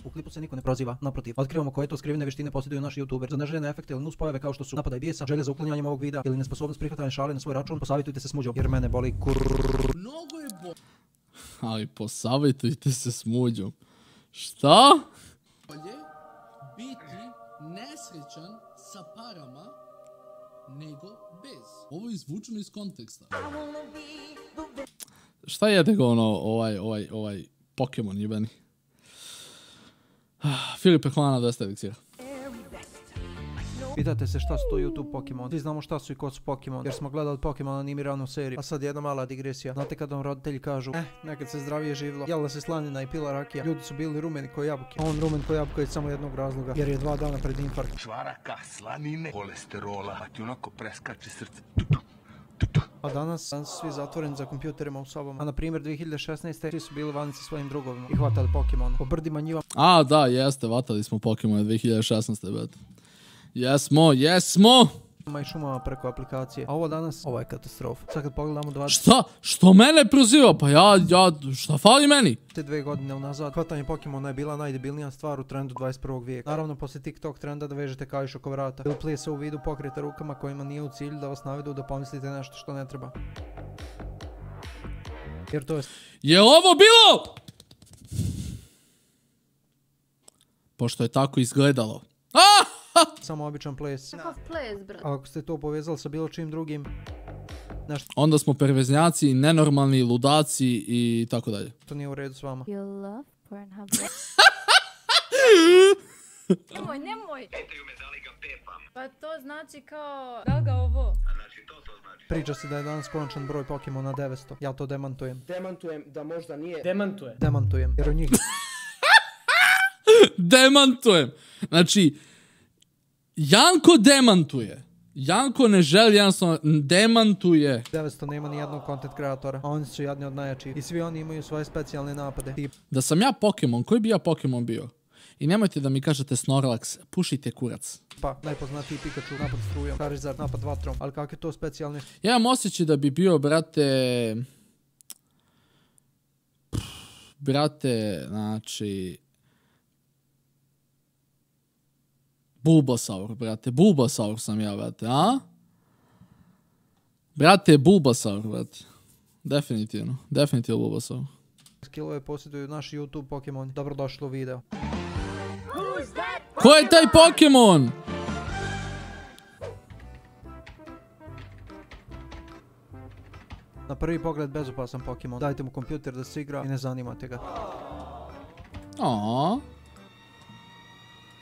U klipu se niko ne proziva, naprotiv. Otkrivamo koje to skrivene vještine posjeduju naši youtuberi. Za neželjene efekte ili nuspojave kao što su napada i bijesa, želje za uklanjanjem ovog videa ili nesposobnost prihvatanja šale na svoj račun, posavjetujte se s Muđom, jer mene boli Mnogo je ali posavjetujte se s Muđom. Šta? Bolje biti nesrećan sa parama nego bez. Ovo je izvučeno iz konteksta. Šta jede ga ono, ovaj Pokemon jebeni? Filipe, hvala na 200 eliksira. Pitate se šta su to YouTube Pokemon. Svi znamo šta su i ko su Pokemon, jer smo gledali Pokemon animiranu seriju. A sad jedna mala digresija. Znate kad vam roditelji kažu, nekad se zdravije živjelo, jela se slanina i pila rakija. Ljudi su bili rumeni ko jabuke. A on rumen ko jabuka je samo jednog razloga, jer je 2 dana pred infarkt. Čvaraka, slanine, kolesterola, pa ti onako preskače srce. A danas su svi zatvoreni za kompjuterima u sobama. A na primjer 2016. svi su bili vani sa svojim drugovima i hvatali Pokemon. Po brdima njivama. A da, jeste, vatali smo Pokemon 2016. bet. Jesmo! I šumama preko aplikacije. A ovo danas, ovo je katastrofa. Sad kad pogledamo 20... Šta? Što mene proziva? Pa šta fali meni? Te 2 godine unazad, hvatanje Pokemona je bila najdebilnija stvar u trendu 21. vijeka. Naravno, poslije TikTok trenda da vežete kaiš oko vrata. Ili plese u vidu pokreta rukama kojima nije u cilju da vas navedu da pomislite nešto što ne treba. Jer to je... Je ovo bilo? Pošto je tako izgledalo. Samo običan ples. Kakav ples, brat? A ako ste to povezali sa bilo čim drugim, nešto... Onda smo perveznjaci, nenormalni, ludaci i tako dalje. To nije u redu s vama. You love Pornhub. Nemoj. Pitaju me da li ga pepam. Pa to znači kao, da li ga ovo? Znači to znači. Priča se da je danas konačan broj Pokemona 900. Ja to demantujem. Demantujem da možda nije. Demantujem. Jer od njih... Demantujem. Znači... Janko demantuje. Janko ne želi, jednostavno demantuje. 900 nema ni jednog content kreatora, a oni su jedni od najjačih. I svi oni imaju svoje specijalne napade. Da sam ja Pokemon, koji bi ja Pokemon bio? I nemojte da mi kažete Snorlax, pušite kurac. Pa, najpoznatiji Pikachu, napad strujom, Charizard, napad vatrom, ali kakve to specijalne... Ja imam osjećaj da bi bio, brate, znači... Bulbasaur, brate. Bulbasaur sam ja, brate, a? Brate, Bulbasaur, brate. Definitivno. Definitivno Bulbasaur. Skillove posjeduju naši YouTube Pokemon. Dobrodošli u video. Ko je taj Pokemon? Na prvi pogled bezopasan Pokemon. Dajte mu kompjuter da se igra i ne zanimate ga. Aaaa.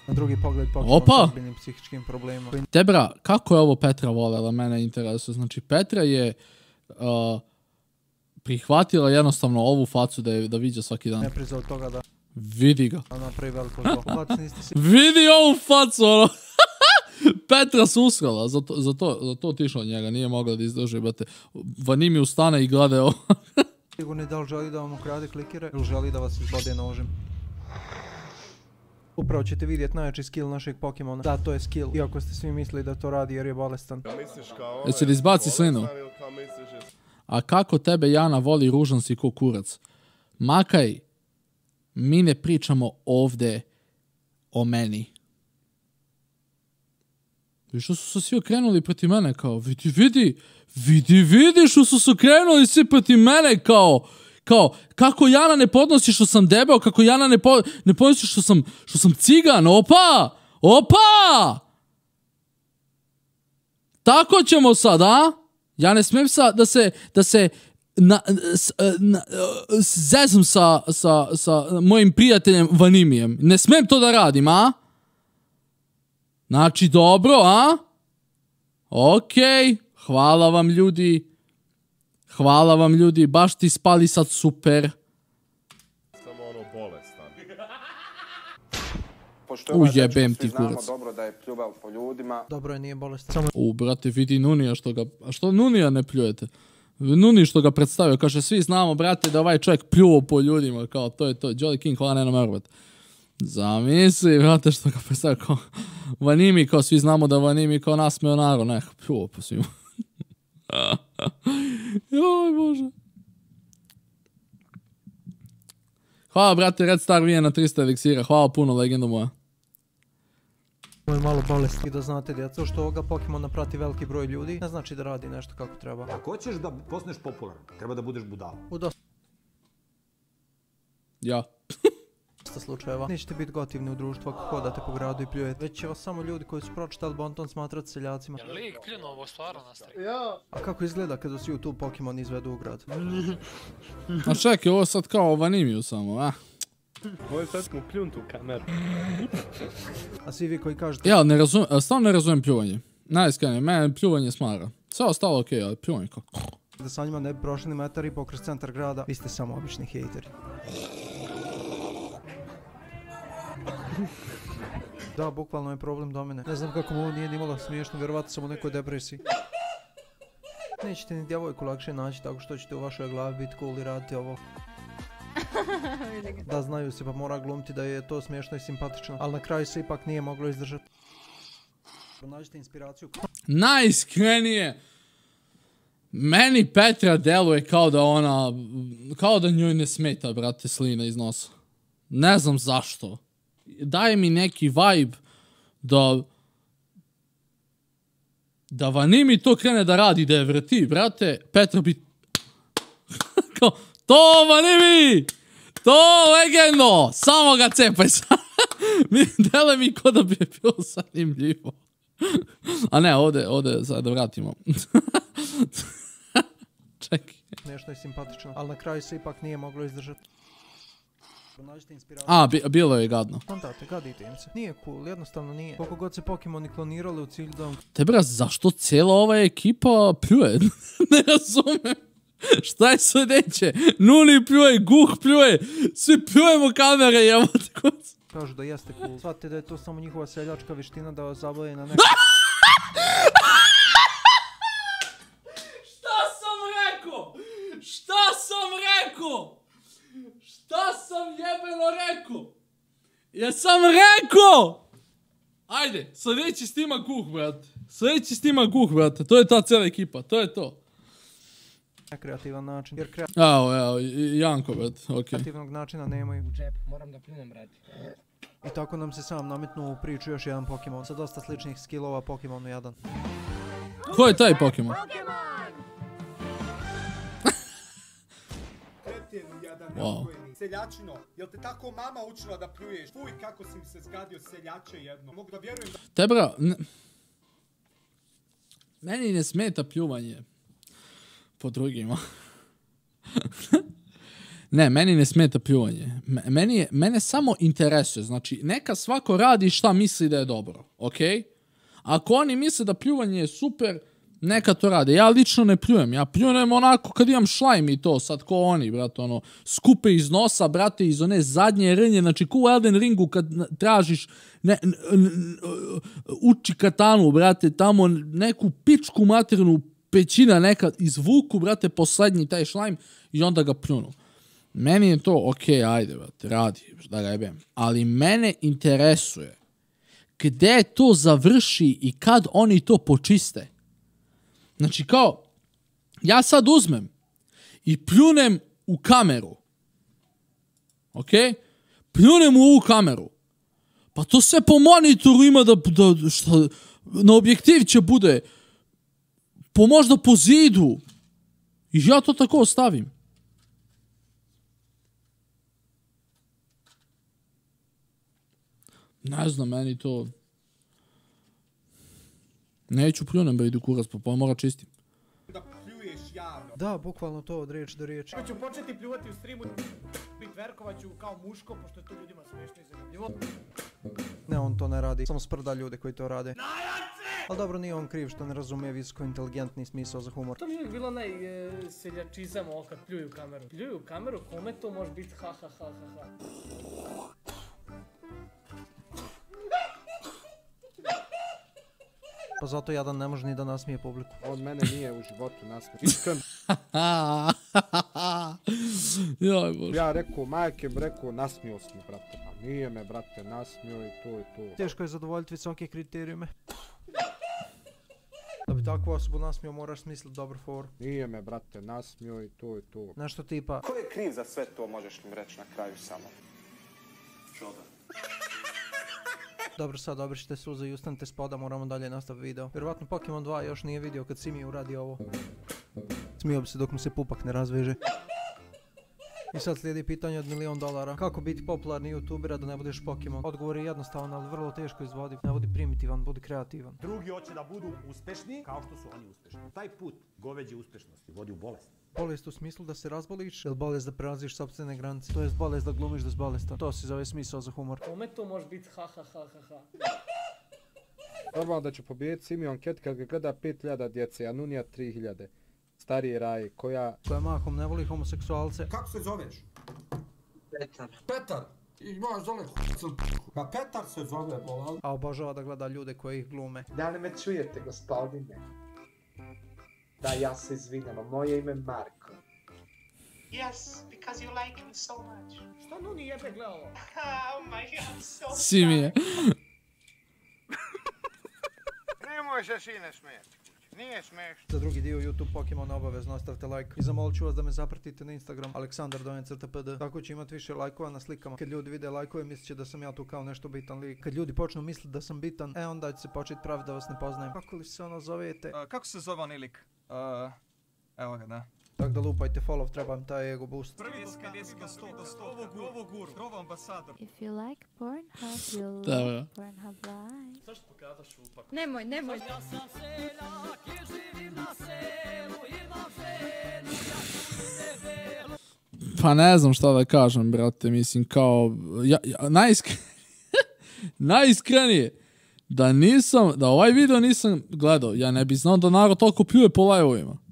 Na drugi pogled Pokemon s ozbiljnim psihičkim problemima. Debra, kako je ovo Petra voljela? Mene interesuje. Znači, Petra je prihvatila jednostavno ovu facu da viđa svaki dan. Ne priza od toga da... Vidi ga. A napravi veliko zlo. Vidi ovu facu, ono. Petra se usrala, za to otišla od njega, nije mogla da izdrži, brate. Vanimi ustane i gleda ovo. Sigurno da li želi da vam ukrade klikere ili želi da vas izbode nožem. Upravo ćete vidjeti najjači skill našeg Pokemona. Da, to je skill. Iako ste svi mislili da to radi jer je bolestan. Jesi li izbaci slinu? A kako tebe Jana voli, ružan si ko kurac? Makaj, mi ne pričamo ovdje o meni. I što su se svi okrenuli protiv mene kao, vidi što su se okrenuli svi protiv mene kao, kako Jana ne podnosi što sam debel, kako Jana ne podnosi što sam cigan, opa! Tako ćemo sad, a? Ja ne smijem sad da se zezam sa mojim prijateljem Vanimijem. Ne smijem to da radim, a? Znači, dobro, a? Okej, hvala vam ljudi, baš ti spali sad super. Samo ono bolestan. Ujebem ti kurac. Dobro da je pljuvao po ljudima. Dobro je, nije bolestan. Brate, vidi Nunija što ga... A što Nunija ne pljujete? Nuni što ga predstavio, kaže, svi znamo, brate, da ovaj čovjek pljuo po ljudima, kao, to je to. Jolly King, hvala ne nam brate. Zamisli, brate, što ga predstavio, kao, Vanimi, kao, svi znamo da Vanimi, kao, nasmeo narod, ne, pljuo po svima. Joj, Bože. Hvala, brate, Red Star Vije na 300 eliksira. Hvala puno, legendo moja. Ovo je malo bolesti da znate, djeca. To što ovoga Pokemona prati veliki broj ljudi, ne znači da radi nešto kako treba. Ako hoćeš da postaneš popularan, treba da budeš budala. U dosta Ja. slučajeva nećete biti gotivni u društvu ako hodate po gradu i pljujete. Već će vas samo ljudi koji su pročitali bonton smatrati seljacima. Jel lik pljunuo ovo stvarno nastavi? A kako izgleda kada su YouTube Pokemon izvedu u grad? A čekaj, ovo je sad kao Vanimiju samo, a? Ovo je sad mu pljuntu u kameru. A svi vi koji kažete Ja ne razumijem, stvarno ne razumijem pljuvanje. Najiskrenije, mene pljuvanje smara. Sve ostalo okej, ali pljuvanje kako? da sa njima ne bi prošli ni metar i po kroz centar grada, vi ste samo obični hejteri. Da, bukvalno je problem do mene. Ne znam kako mu ovo nije nimalo smiješno, vjerovatno sam u nekoj depresiji. Nećete ni djevojku lakše naći tako što ćete u vašoj glavi biti cool i raditi ovo. Da, znaju se, pa mora glumiti da je to smiješno i simpatično, ali na kraju se ipak nije moglo izdržati. Nađite inspiraciju. Najiskrenije, meni Petra deluje kao da ona, kao da njoj ne smeta, brate, slina iz nosa. Ne znam zašto. Daje mi neki vibe da Vanimi to krene da radi, da je vrti, brate, Petra bi... kao, to Vanimi! To legendo! Samo ga cepaj sad! Dele mi ko da bi je bilo zanimljivo. A ne, ovdje sad da vratimo. Čekaj. Smiješno i simpatično, ali na kraju se ipak nije moglo izdržati. Nađite inspiraciju. A, bilo je gadno. Kontate, gadite im se. Nije cool, jednostavno nije. Koliko god se Pokemoni klonirali u cilju da... Te bra, zašto cijela ova ekipa pljuje? Ne razumem. Šta je sljedeće? Nuni pljuje, Guh pljuje, svi pljujemo kamere, jebote koc. Kažu da jeste cool. Shvatite da je to samo njihova seljačka vještina da vas zabave na neko... Šta sam rekao? Šta sam rekao? Šta sam jebeno rekao? Jesam rekao? Ajde, sljedeći snima Guh, brate. Sljedeći snima Guh, brate. To je ta cijela ekipa, to je to. Kreativan način, jer Evo, Janko, brate, okej. kreativnog načina nemaju. U džep, moram da pljunem, brate. I tako nam se sam nametnuo u priču još jedan Pokemon sa dosta sličnih skillova Pokemonu 1. Ko je taj Pokemon? Wow. Seljačino, jel te tako mama učila da pljuješ? Fuj, kako si mi se zgadio seljače jedno. Mogu da vjerujem da... Te bra, meni ne smeta pljuvanje po drugima. Ne, meni ne smeta pljuvanje. Mene samo interesuje. Znači, neka svako radi šta misli da je dobro, okej? Ako oni misle da pljuvanje je super, neka to rade. Ja lično ne pljujem. Ja pljujem onako kad imam šlajm i to, sad ko oni, brate, ono, skupe iz nosa, brate, iz one zadnje rnje, znači ko u Elden Ringu kad tražiš uči katanu, brate, tamo neku pičku maternu pećina neka izvuku, brate, poslednji taj šlajm i onda ga pljunu. Meni je to, okej, ajde, brate, radi, da ga jebem. Ali mene interesuje gde to završi i kad oni to počiste. Znači kao, ja sad uzmem i pljunem u kameru. Okej? Pljunem u ovu kameru. Pa to sve po monitoru ima da šta, na objektiv će bude možda po zidu. I ja to tako ostavim. Ne znam, meni to... Neću pljunem, ba idu kurac, pa mora čistim. Da pljuješ javno. Da, bukvalno to od riječi do riječi. Ću početi pljuvati u streamu, bitverkovat ću kao muško, pošto je to ljudima smiješno i zanimljivo. Ne, on to ne radi, samo sprda ljude koji to rade. Ali dobro, nije on kriv što ne razumije visoko inteligentni smisao za humor. To mi je bilo onaj seljačizam ovo kad pljuju kameru. Pljuju kameru, kome to može biti ha ha ha ha ha. Pa zato jadan ne može ni da nasmije publiku. On mene nije u životu nasmio. Iskreno. Joj, bože. Ja rekao, majke mi rekao, nasmio si me, brate. A nije me, brate, nasmio i to i to. Teško je zadovoljiti visoke kriterijume. Da bi bi takvu osobu nasmio, moraš smisliti dobru foru. Nije me, brate, nasmio i to i to. Nešto tipa... Ko je kriv za sve to, možeš li mi reći na kraju samo? Čoga. Dobro, sad obrišite suze i ustanite spoda, moramo dalje nastaviti video. Vjerovatno Pokemon 2 još nije vidio kad Simi uradi ovo. Smio bi se dok mu se pupak ne razveže. I sad slijedi pitanje od $1.000.000. Kako biti popularni youtuber a da ne budeš Pokemon? Odgovor je jednostavan, ali vrlo teško izvodiv. Ne budi primitivan, budi kreativan. Drugi hoće da budu uspešni kao što su oni uspešni. Taj put goveđe uspešnosti vodi u bolest. Bolest u smislu da se razboliš, ili bolest da prelaziš sopstvene granice, to jest bolest da glumiš da si bolestan. To si zove smisao za humor. Kome to može biti ha ha ha ha ha? Normalno da će pobijediti Simeon Cat kad ga gleda 5000 djece, a Nunija 3000. Starije raje, koja mahom ne voli homoseksualce. Kako se zoveš? Petar. Petar! Imaš dole Pa Petar se zove, bolal. A obožava da gleda ljude koji ih glume. Da li me čujete, gospodine? Da, ja se izvinjam, moje ime je Marko. Yes, because you like him so much. Šta Nuni jebe gledalo? Oh my god, so Simije. Nemoj se sine smijeti. Nije smiješno. Za drugi dio YouTube Pokemona obavezno ostavite like. I zamolit ću vas da me zapratite na Instagram aleksandar_pd. Tako će imati više lajkova na slikama. Kad ljudi vide lajkove mislit će da sam ja tu kao nešto bitan lik. Kad ljudi počnu misliti da sam bitan, onda će se početi praviti da vas ne poznajem. Kako li se ono zovete? Kako se zove onaj lik? Evo ga, da. Tako da lupajte follow, treba mi taj ego boost. Prvi desi do 100, ovo gur, Trova ambasador. If you like Pornhub, you'll Dobro. like Pornhub Live. Zašto pokadaš upak? Nemoj. Ja sam seljak i živim na selu, imam ženu, ja ću sebe. Pa ne znam šta da kažem, brate, mislim kao... Najiskrenije, da ovaj video nisam gledao, ja ne bi znao da narod toliko pljuje po live-ovima.